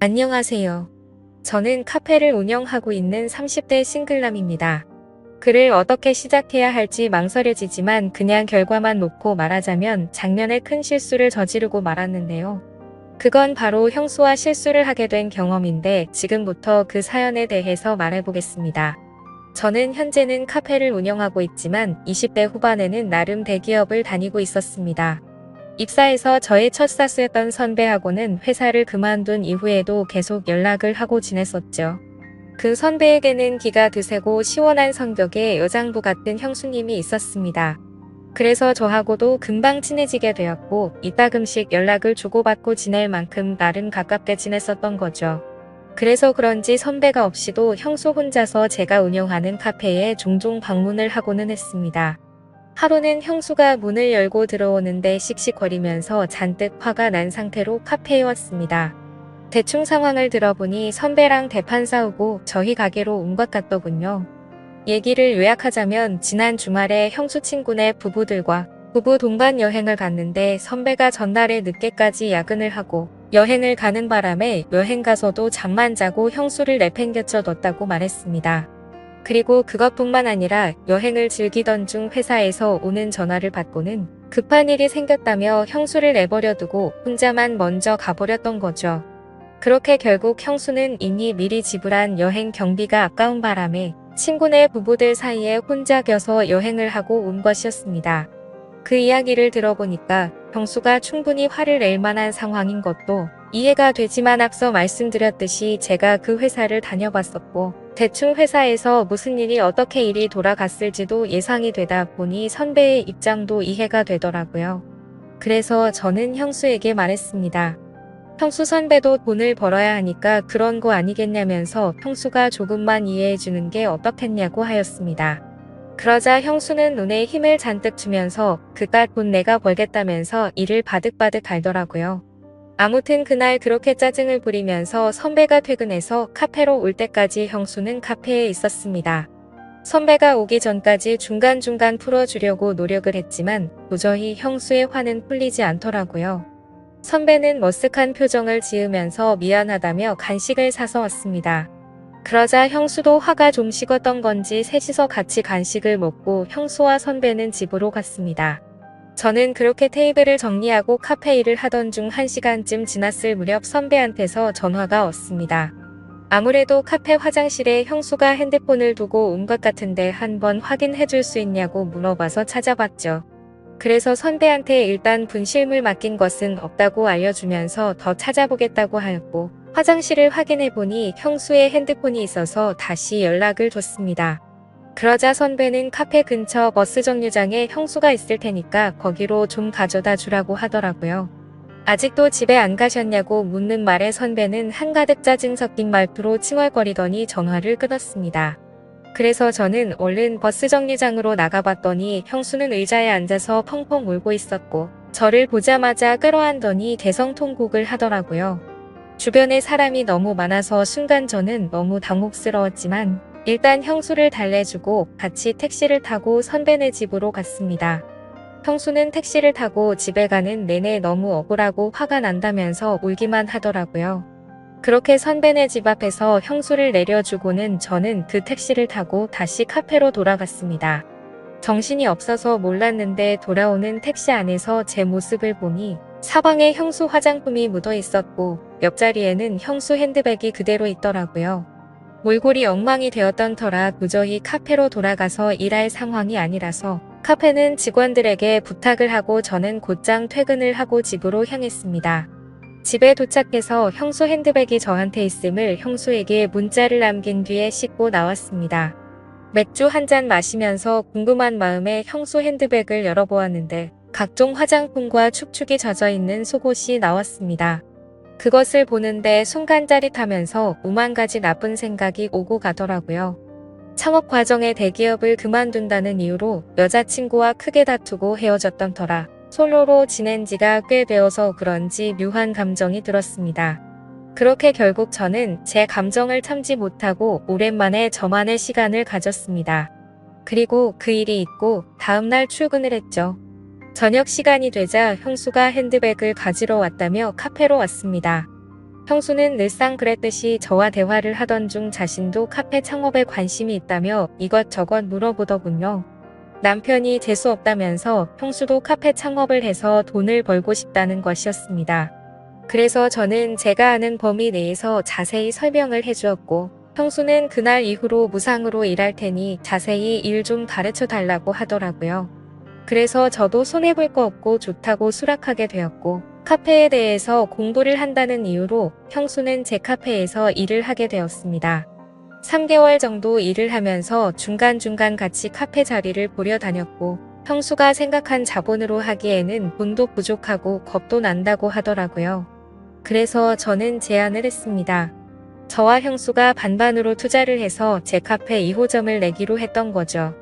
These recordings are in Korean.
안녕하세요. 저는 카페를 운영하고 있는 30대 싱글남입니다. 글을 어떻게 시작해야 할지 망설여지지만 그냥 결과만 놓고 말하자면 작년에 큰 실수를 저지르고 말았는데요. 그건 바로 형수와 실수를 하게 된 경험인데 지금부터 그 사연에 대해서 말해보겠습니다. 저는 현재는 카페를 운영하고 있지만 20대 후반에는 나름 대기업을 다니고 있었습니다. 입사해서 저의 첫 사수였던 선배하고는 회사를 그만둔 이후에도 계속 연락을 하고 지냈었죠. 그 선배에게는 기가 드세고 시원한 성격의 여장부 같은 형수님이 있었습니다. 그래서 저하고도 금방 친해지게 되었고 이따금씩 연락을 주고받고 지낼 만큼 나름 가깝게 지냈었던 거죠. 그래서 그런지 선배가 없이도 형수 혼자서 제가 운영하는 카페에 종종 방문을 하고는 했습니다. 하루는 형수가 문을 열고 들어오는데 씩씩거리면서 잔뜩 화가 난 상태로 카페에 왔습니다. 대충 상황을 들어보니 선배랑 대판 싸우고 저희 가게로 온 것 같더군요. 얘기를 요약하자면 지난 주말에 형수 친구네 부부들과 부부 동반 여행을 갔는데 선배가 전날에 늦게까지 야근을 하고 여행을 가는 바람에 여행 가서도 잠만 자고 형수를 내팽개쳐 뒀다고 말했습니다. 그리고 그것뿐만 아니라 여행을 즐기던 중 회사에서 오는 전화를 받고는 급한 일이 생겼다며 형수를 내버려 두고 혼자만 먼저 가버렸던 거죠. 그렇게 결국 형수는 이미 미리 지불한 여행 경비가 아까운 바람에 친구네 부부들 사이에 혼자 껴서 여행을 하고 온 것이었습니다. 그 이야기를 들어보니까 형수가 충분히 화를 낼 만한 상황인 것도 이해가 되지만 앞서 말씀드렸듯이 제가 그 회사를 다녀봤었고 대충 회사에서 무슨 일이 어떻게 일이 돌아갔을지도 예상이 되다 보니 선배의 입장도 이해가 되더라고요. 그래서 저는 형수에게 말했습니다. 형수 선배도 돈을 벌어야 하니까 그런 거 아니겠냐면서 형수가 조금만 이해해주는 게 어떻겠냐고 하였습니다. 그러자 형수는 눈에 힘을 잔뜩 주면서 그깟 돈 내가 벌겠다면서 이를 바득바득 갈더라고요. 아무튼 그날 그렇게 짜증을 부리면서 선배가 퇴근해서 카페로 올 때까지 형수는 카페에 있었습니다. 선배가 오기 전까지 중간중간 풀어주려고 노력을 했지만 도저히 형수의 화는 풀리지 않더라고요. 선배는 머쓱한 표정을 지으면서 미안하다며 간식을 사서 왔습니다. 그러자 형수도 화가 좀 식었던 건지 셋이서 같이 간식을 먹고 형수와 선배는 집으로 갔습니다. 저는 그렇게 테이블을 정리하고 카페 일을 하던 중 1시간쯤 지났을 무렵 선배한테서 전화가 왔습니다. 아무래도 카페 화장실에 형수가 핸드폰을 두고 온 것 같은데 한번 확인해 줄 수 있냐고 물어봐서 찾아봤죠. 그래서 선배한테 일단 분실물 맡긴 것은 없다고 알려주면서 더 찾아보겠다고 하였고 화장실을 확인해보니 형수의 핸드폰이 있어서 다시 연락을 줬습니다. 그러자 선배는 카페 근처 버스 정류장에 형수가 있을 테니까 거기로 좀 가져다 주라고 하더라고요. 아직도 집에 안 가셨냐고 묻는 말에 선배는 한가득 짜증 섞인 말투로 칭얼거리더니 전화를 끊었습니다. 그래서 저는 얼른 버스 정류장으로 나가봤더니 형수는 의자에 앉아서 펑펑 울고 있었고 저를 보자마자 끌어안더니 대성통곡을 하더라고요. 주변에 사람이 너무 많아서 순간 저는 너무 당혹스러웠지만 일단 형수를 달래주고 같이 택시를 타고 선배네 집으로 갔습니다. 형수는 택시를 타고 집에 가는 내내 너무 억울하고 화가 난다면서 울기만 하더라고요. 그렇게 선배네 집 앞에서 형수를 내려주고는 저는 그 택시를 타고 다시 카페로 돌아갔습니다. 정신이 없어서 몰랐는데 돌아오는 택시 안에서 제 모습을 보니 사방에 형수 화장품이 묻어 있었고 옆자리에는 형수 핸드백이 그대로 있더라고요. 몰골이 엉망이 되었던 터라 도저히 카페로 돌아가서 일할 상황이 아니라서 카페는 직원들에게 부탁을 하고 저는 곧장 퇴근을 하고 집으로 향했습니다. 집에 도착해서 형수 핸드백이 저한테 있음을 형수에게 문자를 남긴 뒤에 씻고 나왔습니다. 맥주 한 잔 마시면서 궁금한 마음에 형수 핸드백을 열어보았는데 각종 화장품과 축축이 젖어있는 속옷이 나왔습니다. 그것을 보는데 순간 짜릿하면서 오만 가지 나쁜 생각이 오고 가더라고요. 창업 과정에 대기업을 그만둔다는 이유로 여자친구와 크게 다투고 헤어졌던 터라 솔로로 지낸 지가 꽤 되어서 그런지 묘한 감정이 들었습니다. 그렇게 결국 저는 제 감정을 참지 못하고 오랜만에 저만의 시간을 가졌습니다. 그리고 그 일이 있고 다음날 출근을 했죠. 저녁 시간이 되자 형수가 핸드백을 가지러 왔다며 카페로 왔습니다. 형수는 늘상 그랬듯이 저와 대화를 하던 중 자신도 카페 창업에 관심이 있다며 이것저것 물어보더군요. 남편이 재수 없다면서 형수도 카페 창업을 해서 돈을 벌고 싶다는 것이었습니다. 그래서 저는 제가 아는 범위 내에서 자세히 설명을 해주었고, 형수는 그날 이후로 무상으로 일할 테니 자세히 일 좀 가르쳐 달라고 하더라고요. 그래서 저도 손해볼 거 없고 좋다고 수락하게 되었고, 카페에 대해서 공부를 한다는 이유로 형수는 제 카페에서 일을 하게 되었습니다. 3개월 정도 일을 하면서 중간중간 같이 카페 자리를 보려 다녔고, 형수가 생각한 자본으로 하기에는 돈도 부족하고 겁도 난다고 하더라고요. 그래서 저는 제안을 했습니다. 저와 형수가 반반으로 투자를 해서 제 카페 2호점을 내기로 했던 거죠.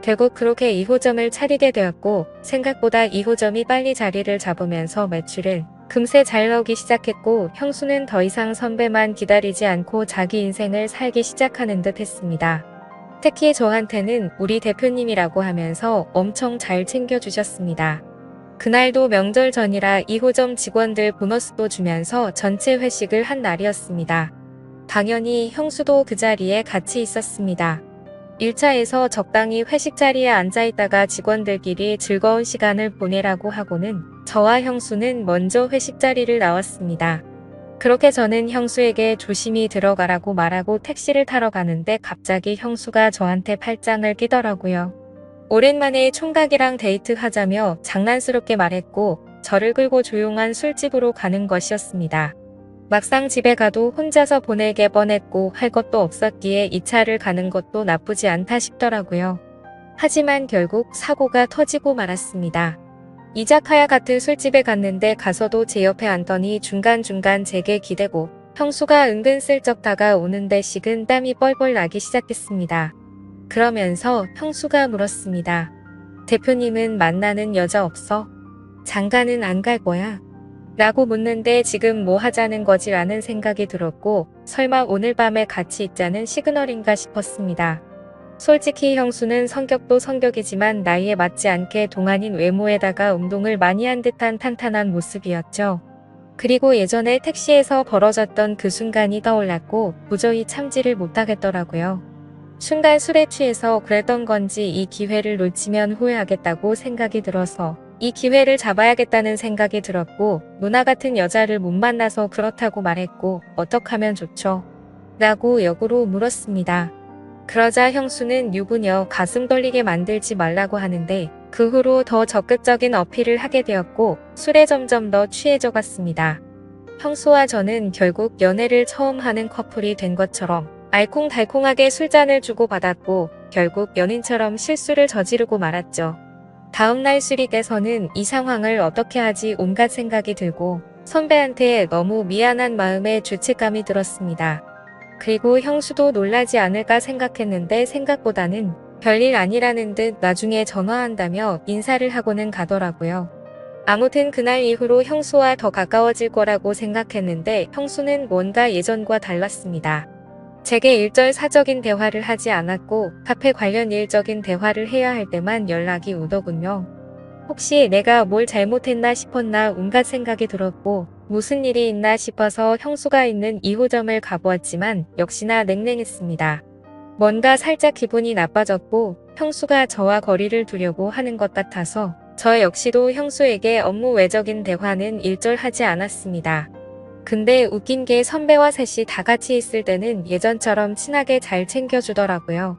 결국 그렇게 2호점을 차리게 되었고, 생각보다 2호점이 빨리 자리를 잡으면서 매출을 금세 잘 나오기 시작했고, 형수는 더 이상 선배만 기다리지 않고 자기 인생을 살기 시작하는 듯 했습니다. 특히 저한테는 우리 대표님이라고 하면서 엄청 잘 챙겨주셨습니다. 그날도 명절 전이라 2호점 직원들 보너스도 주면서 전체 회식을 한 날이었습니다. 당연히 형수도 그 자리에 같이 있었습니다. 1차에서 적당히 회식 자리에 앉아있다가 직원들끼리 즐거운 시간을 보내라고 하고는 저와 형수는 먼저 회식 자리를 나왔습니다. 그렇게 저는 형수에게 조심히 들어가라고 말하고 택시를 타러 가는데 갑자기 형수가 저한테 팔짱을 끼더라고요. 오랜만에 총각이랑 데이트하자며 장난스럽게 말했고 저를 끌고 조용한 술집으로 가는 것이었습니다. 막상 집에 가도 혼자서 보내게 뻔했고 할 것도 없었기에 2차를 가는 것도 나쁘지 않다 싶더라고요. 하지만 결국 사고가 터지고 말았습니다. 이자카야 같은 술집에 갔는데 가서도 제 옆에 앉더니 중간중간 제게 기대고 형수가 은근슬쩍 다가오는데 식은 땀이 뻘뻘 나기 시작했습니다. 그러면서 형수가 물었습니다. 대표님은 만나는 여자 없어? 장가는 안 갈 거야? 라고 묻는데 지금 뭐 하자는 거지 라는 생각이 들었고 설마 오늘 밤에 같이 있자는 시그널인가 싶었습니다. 솔직히 형수는 성격도 성격이지만 나이에 맞지 않게 동안인 외모에다가 운동을 많이 한 듯한 탄탄한 모습이었죠. 그리고 예전에 택시에서 벌어졌던 그 순간이 떠올랐고 도저히 참지를 못하겠더라고요. 순간 술에 취해서 그랬던 건지 이 기회를 놓치면 후회하겠다고 생각이 들어서 이 기회를 잡아야겠다는 생각이 들었고 누나 같은 여자를 못 만나서 그렇다고 말했고 어떡하면 좋죠? 라고 역으로 물었습니다. 그러자 형수는 유부녀 가슴 떨리게 만들지 말라고 하는데 그 후로 더 적극적인 어필을 하게 되었고 술에 점점 더 취해져 갔습니다. 형수와 저는 결국 연애를 처음 하는 커플이 된 것처럼 알콩달콩하게 술잔을 주고받았고 결국 연인처럼 실수를 저지르고 말았죠. 다음날 술이 깨서는 이 상황을 어떻게 하지 온갖 생각이 들고 선배한테 너무 미안한 마음에 죄책감이 들었습니다. 그리고 형수도 놀라지 않을까 생각했는데 생각보다는 별일 아니라는 듯 나중에 전화한다며 인사를 하고는 가더라고요. 아무튼 그날 이후로 형수와 더 가까워질 거라고 생각했는데 형수는 뭔가 예전과 달랐습니다. 제게 일절사적인 대화를 하지 않았고 카페 관련 일적인 대화를 해야 할 때만 연락이 오더군요. 혹시 내가 뭘 잘못했나 싶었나 온갖 생각이 들었고 무슨 일이 있나 싶어서 형수가 있는 2호점을 가보았지만 역시나 냉랭했습니다. 뭔가 살짝 기분이 나빠졌고 형수가 저와 거리를 두려고 하는 것 같아서 저 역시도 형수에게 업무 외적인 대화는 일절하지 않았습니다. 근데 웃긴 게 선배와 셋이 다 같이 있을 때는 예전처럼 친하게 잘 챙겨주더라고요.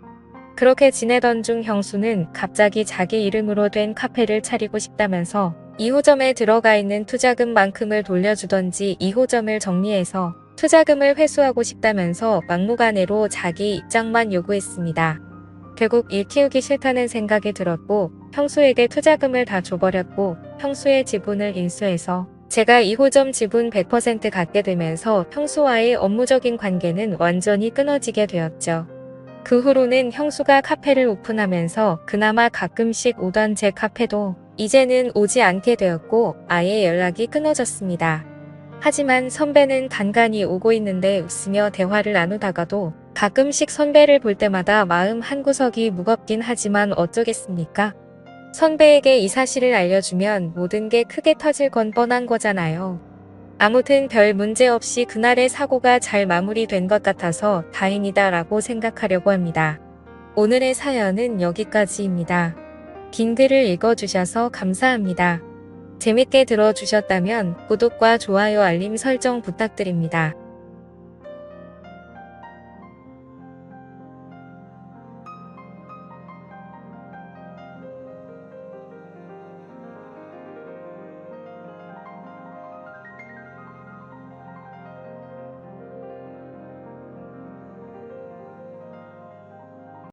그렇게 지내던 중 형수는 갑자기 자기 이름으로 된 카페를 차리고 싶다면서 2호점에 들어가 있는 투자금만큼을 돌려주던지 2호점을 정리해서 투자금을 회수하고 싶다면서 막무가내로 자기 입장만 요구했습니다. 결국 일 키우기 싫다는 생각이 들었고 형수에게 투자금을 다 줘버렸고 형수의 지분을 인수해서 제가 2호점 지분 100% 갖게 되면서 형수와의 업무적인 관계는 완전히 끊어지게 되었죠. 그 후로는 형수가 카페를 오픈하면서 그나마 가끔씩 오던 제 카페도 이제는 오지 않게 되었고 아예 연락이 끊어졌습니다. 하지만 선배는 간간히 오고 있는데 웃으며 대화를 나누다가도 가끔씩 선배를 볼 때마다 마음 한구석이 무겁긴 하지만 어쩌겠습니까? 선배에게 이 사실을 알려주면 모든 게 크게 터질 건 뻔한 거잖아요. 아무튼 별 문제 없이 그날의 사고가 잘 마무리된 것 같아서 다행이다 라고 생각하려고 합니다. 오늘의 사연은 여기까지입니다. 긴 글을 읽어주셔서 감사합니다. 재밌게 들어주셨다면 구독과 좋아요 알림 설정 부탁드립니다.